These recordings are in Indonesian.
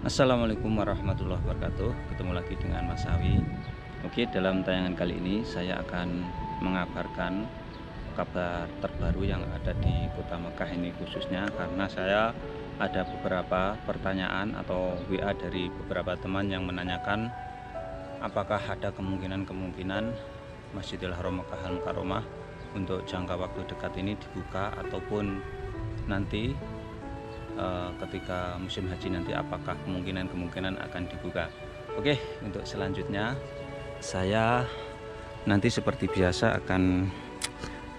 Assalamualaikum warahmatullahi wabarakatuh. Ketemu lagi dengan Mas Sawi. Oke, dalam tayangan kali ini saya akan mengabarkan kabar terbaru yang ada di Kota Mekah ini, khususnya karena saya ada beberapa pertanyaan atau WA dari beberapa teman yang menanyakan apakah ada kemungkinan Masjidil Haram Mekah Al Mukarramah untuk jangka waktu dekat ini dibuka, ataupun nanti ketika musim haji nanti apakah kemungkinan akan dibuka. Oke, untuk selanjutnya saya nanti seperti biasa akan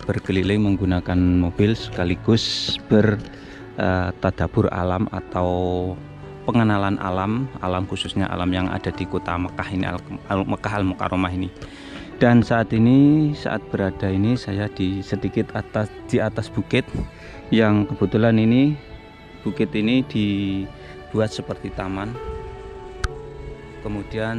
berkeliling menggunakan mobil sekaligus bertadabur alam atau pengenalan alam khususnya alam yang ada di Kota Mekah ini, Mekah Al Mukarramah ini. Dan saat berada ini saya di atas bukit yang kebetulan ini bukit ini dibuat seperti taman. Kemudian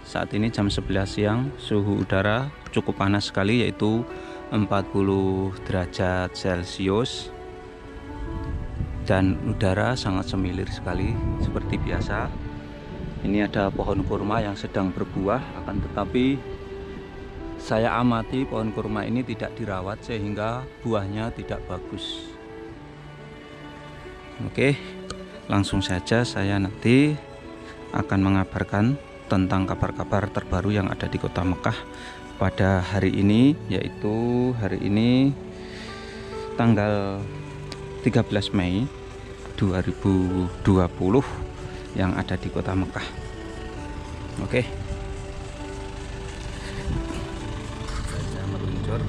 saat ini jam 11 siang, suhu udara cukup panas sekali, yaitu 40 derajat Celcius, dan udara sangat semilir sekali seperti biasa. Ini ada pohon kurma yang sedang berbuah, akan tetapi saya amati pohon kurma ini tidak dirawat sehingga buahnya tidak bagus. Oke, langsung saja saya nanti akan mengabarkan tentang kabar-kabar terbaru yang ada di Kota Mekah pada hari ini, yaitu hari ini tanggal 13 Mei 2020 yang ada di Kota Mekah. Oke, saya meluncur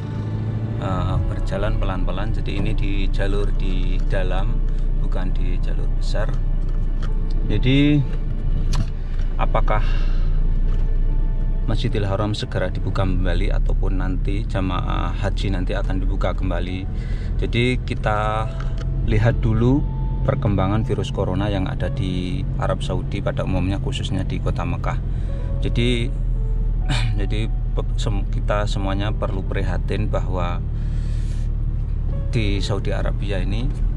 berjalan pelan-pelan, jadi ini di jalur di dalam, bukan di jalur besar. Jadi apakah Masjidil Haram segera dibuka kembali ataupun nanti jamaah haji nanti akan dibuka kembali? Jadi kita lihat dulu perkembangan virus corona yang ada di Arab Saudi pada umumnya, khususnya di Kota Mekah. Jadi kita semuanya perlu prihatin bahwa di Saudi Arabia ini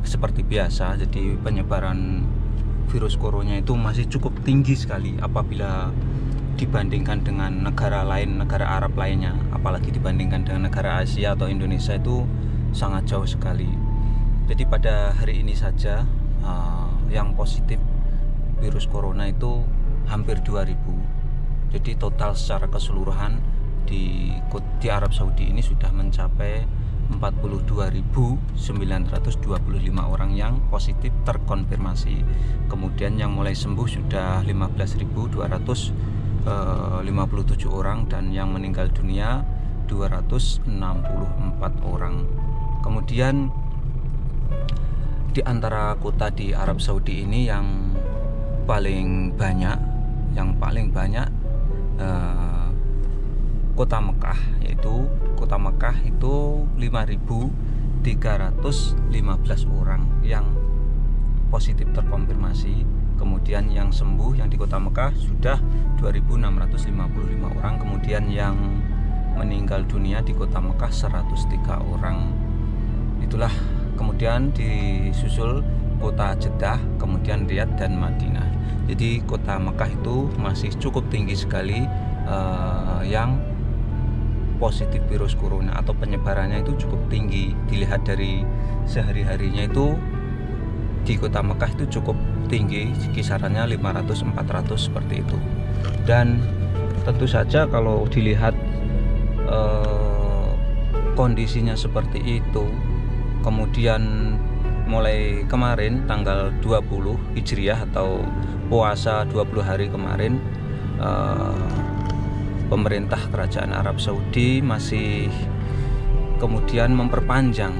seperti biasa, jadi penyebaran virus corona itu masih cukup tinggi sekali apabila dibandingkan dengan negara lain, negara Arab lainnya, apalagi dibandingkan dengan negara Asia atau Indonesia, itu sangat jauh sekali. Jadi pada hari ini saja yang positif virus corona itu hampir 2000. Jadi total secara keseluruhan di Arab Saudi ini sudah mencapai 42.925 orang yang positif terkonfirmasi. Kemudian yang mulai sembuh sudah 15.257 orang, dan yang meninggal dunia 264 orang. Kemudian di antara kota di Arab Saudi ini yang paling banyak Kota Mekah, yaitu Kota Mekah itu 5.315 orang yang positif terkonfirmasi. Kemudian yang sembuh yang di Kota Mekah sudah 2.655 orang. Kemudian yang meninggal dunia di Kota Mekah 103 orang. Itulah. Kemudian disusul Kota Jeddah, kemudian Riyadh dan Madinah. Jadi Kota Mekah itu masih cukup tinggi sekali yang positif virus corona atau penyebarannya itu cukup tinggi. Dilihat dari sehari-harinya itu di Kota Mekah itu cukup tinggi, kisarannya 500-400 seperti itu. Dan tentu saja kalau dilihat kondisinya seperti itu, kemudian mulai kemarin tanggal 20 Hijriah atau puasa 20 hari kemarin, pemerintah kerajaan Arab Saudi masih kemudian memperpanjang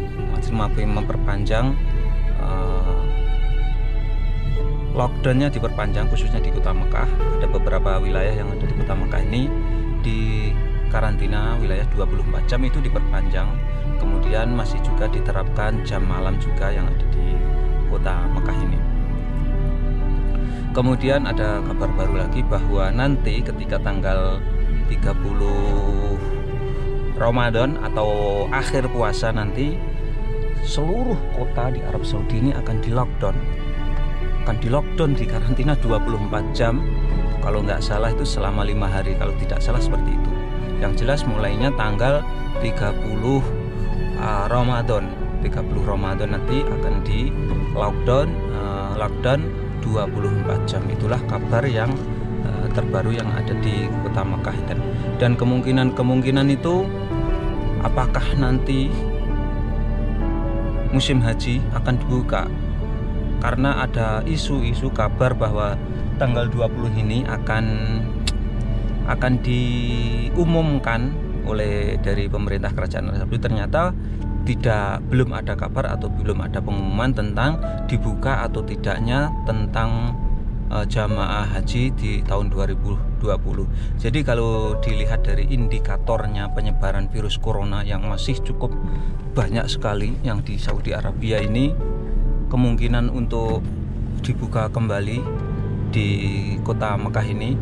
lockdownnya, diperpanjang khususnya di Kota Mekah. Ada beberapa wilayah yang ada di Kota Mekah ini di karantina wilayah 24 jam itu diperpanjang. Kemudian masih juga diterapkan jam malam juga yang ada di Kota Mekah ini. Kemudian ada kabar baru lagi bahwa nanti ketika tanggal 30 Ramadan atau akhir puasa nanti, seluruh kota di Arab Saudi ini akan di lockdown. akan di lockdown, di karantina 24 jam. Kalau nggak salah itu selama 5 hari, kalau tidak salah seperti itu. Yang jelas mulainya tanggal 30 Ramadan. 30 Ramadan nanti akan di lockdown 24 jam. Itulah kabar yang terbaru yang ada di kota Mekah. Dan kemungkinan itu apakah nanti musim haji akan dibuka, karena ada isu-isu kabar bahwa tanggal 20 ini akan diumumkan oleh dari pemerintah kerajaan Arab Saudi. Ternyata belum ada kabar atau belum ada pengumuman tentang dibuka atau tidaknya tentang jamaah haji di tahun 2020. Jadi kalau dilihat dari indikatornya penyebaran virus corona yang masih cukup banyak sekali yang di Saudi Arabia ini, kemungkinan untuk dibuka kembali di kota Mekah ini,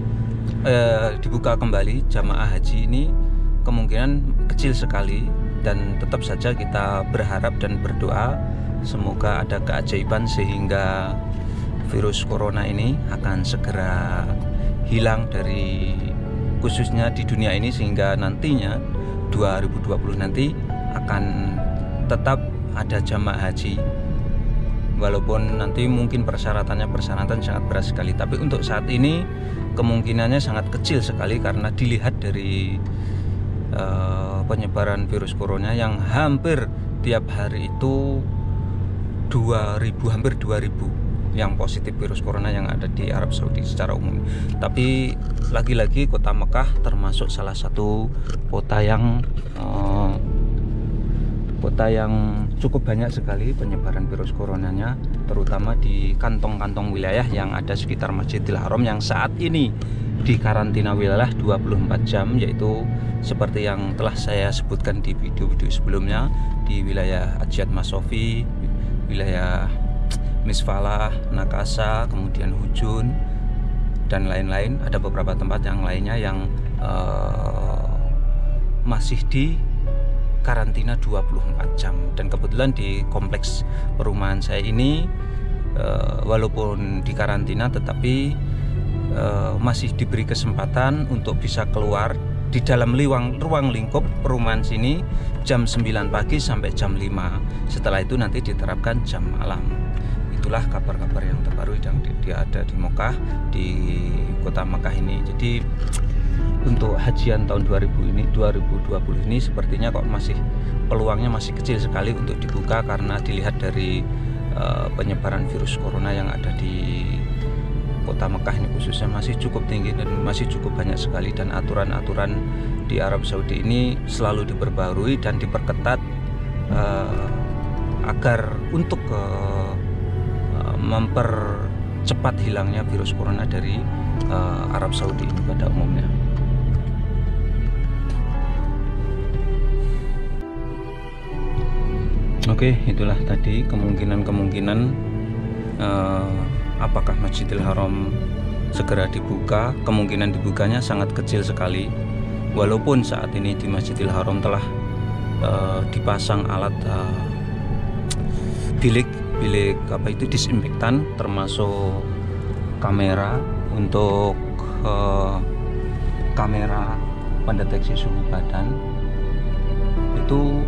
dibuka kembali jamaah haji ini kemungkinan kecil sekali. Dan tetap saja kita berharap dan berdoa semoga ada keajaiban sehingga virus corona ini akan segera hilang dari khususnya di dunia ini, sehingga nantinya 2020 nanti akan tetap ada jamaah haji, walaupun nanti mungkin persyaratan sangat berat sekali. Tapi untuk saat ini kemungkinannya sangat kecil sekali karena dilihat dari penyebaran virus corona yang hampir tiap hari itu 2000, hampir 2000 yang positif virus corona yang ada di Arab Saudi secara umum. Tapi lagi-lagi kota Mekah termasuk salah satu kota yang cukup banyak sekali penyebaran virus coronanya, terutama di kantong-kantong wilayah yang ada sekitar Masjidil Haram yang saat ini di karantina wilayah 24 jam, yaitu seperti yang telah saya sebutkan di video-video sebelumnya, di wilayah Ajyad Masofi, wilayah Misfalah, Nakasa, kemudian Hujun, dan lain-lain. Ada beberapa tempat yang lainnya yang masih di karantina 24 jam. Dan kebetulan di kompleks perumahan saya ini walaupun di karantina tetapi masih diberi kesempatan untuk bisa keluar di dalam ruang lingkup perumahan sini jam 9 pagi sampai jam 5. Setelah itu nanti diterapkan jam malam. Itulah kabar-kabar yang terbaru yang ada di Mekah, di kota Mekah ini. Jadi untuk hajian tahun 2020 ini sepertinya kok peluangnya masih kecil sekali untuk dibuka, karena dilihat dari penyebaran virus corona yang ada di kota Mekah ini khususnya masih cukup tinggi dan masih cukup banyak sekali. Dan aturan-aturan di Arab Saudi ini selalu diperbarui dan diperketat agar untuk mempercepat hilangnya virus corona dari Arab Saudi ini pada umumnya. Oke, itulah tadi kemungkinan apakah Masjidil Haram segera dibuka. Kemungkinan dibukanya sangat kecil sekali, walaupun saat ini di Masjidil Haram telah dipasang alat bilik disinfektan, termasuk kamera untuk kamera pendeteksi suhu badan. Itu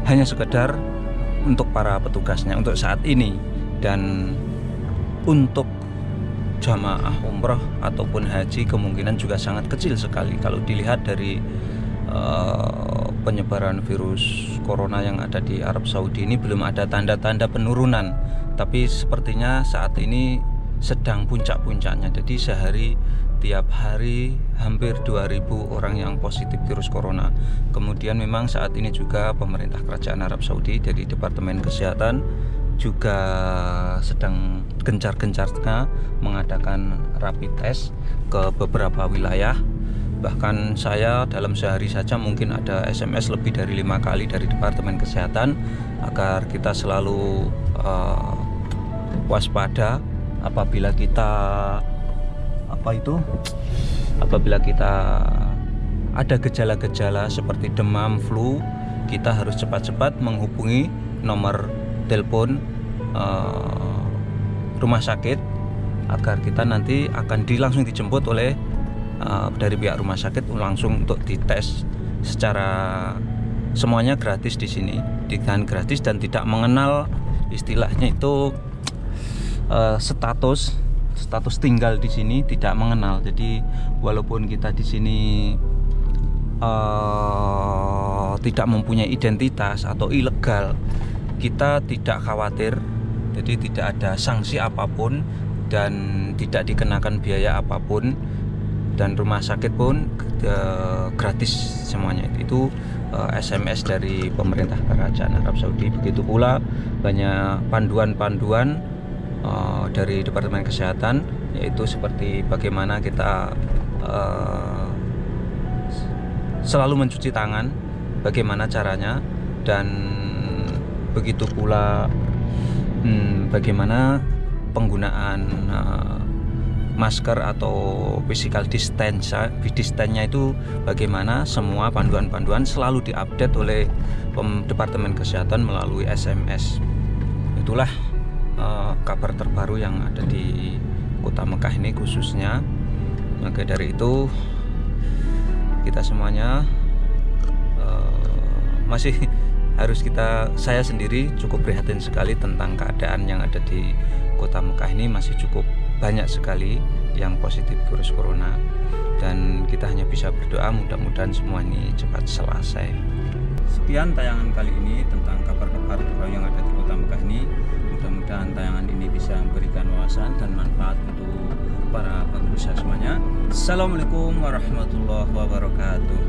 hanya sekedar untuk para petugasnya untuk saat ini. Dan untuk jamaah umroh ataupun haji kemungkinan juga sangat kecil sekali. Kalau dilihat dari penyebaran virus corona yang ada di Arab Saudi ini belum ada tanda-tanda penurunan, tapi sepertinya saat ini sedang puncak-puncaknya. Jadi sehari tiap hari hampir 2000 orang yang positif virus corona. Kemudian memang saat ini juga pemerintah kerajaan Arab Saudi dari Departemen Kesehatan juga sedang gencar-gencarnya mengadakan rapid test ke beberapa wilayah. Bahkan saya dalam sehari saja mungkin ada SMS lebih dari 5 kali dari Departemen Kesehatan agar kita selalu waspada apabila kita ada gejala-gejala seperti demam, flu, kita harus cepat-cepat menghubungi nomor telepon rumah sakit agar kita nanti akan langsung dijemput oleh dari pihak rumah sakit langsung untuk dites secara semuanya gratis di sini, dengan gratis dan tidak mengenal istilahnya itu status tinggal di sini, tidak mengenal. Jadi walaupun kita di sini tidak mempunyai identitas atau ilegal, kita tidak khawatir. Jadi tidak ada sanksi apapun dan tidak dikenakan biaya apapun, dan rumah sakit pun gratis semuanya. Itu SMS dari pemerintah Kerajaan Arab Saudi. Begitu pula banyak panduan-panduan dari Departemen Kesehatan, yaitu seperti bagaimana kita selalu mencuci tangan, bagaimana caranya, dan begitu pula bagaimana penggunaan masker atau physical distance-nya itu bagaimana. Semua panduan-panduan selalu diupdate oleh Departemen Kesehatan melalui SMS. Itulah kabar terbaru yang ada di kota Mekah ini khususnya. Maka dari itu kita semuanya masih harus saya sendiri cukup prihatin sekali tentang keadaan yang ada di kota Mekah ini. Masih cukup banyak sekali yang positif virus corona, dan kita hanya bisa berdoa mudah-mudahan semua ini cepat selesai. Sekian tayangan kali ini tentang kabar-kabar terbaru yang ada di kota Mekah ini. Mudah-mudahan tayangan ini bisa memberikan wawasan dan manfaat untuk para pemirsa semuanya. Assalamualaikum warahmatullahi wabarakatuh.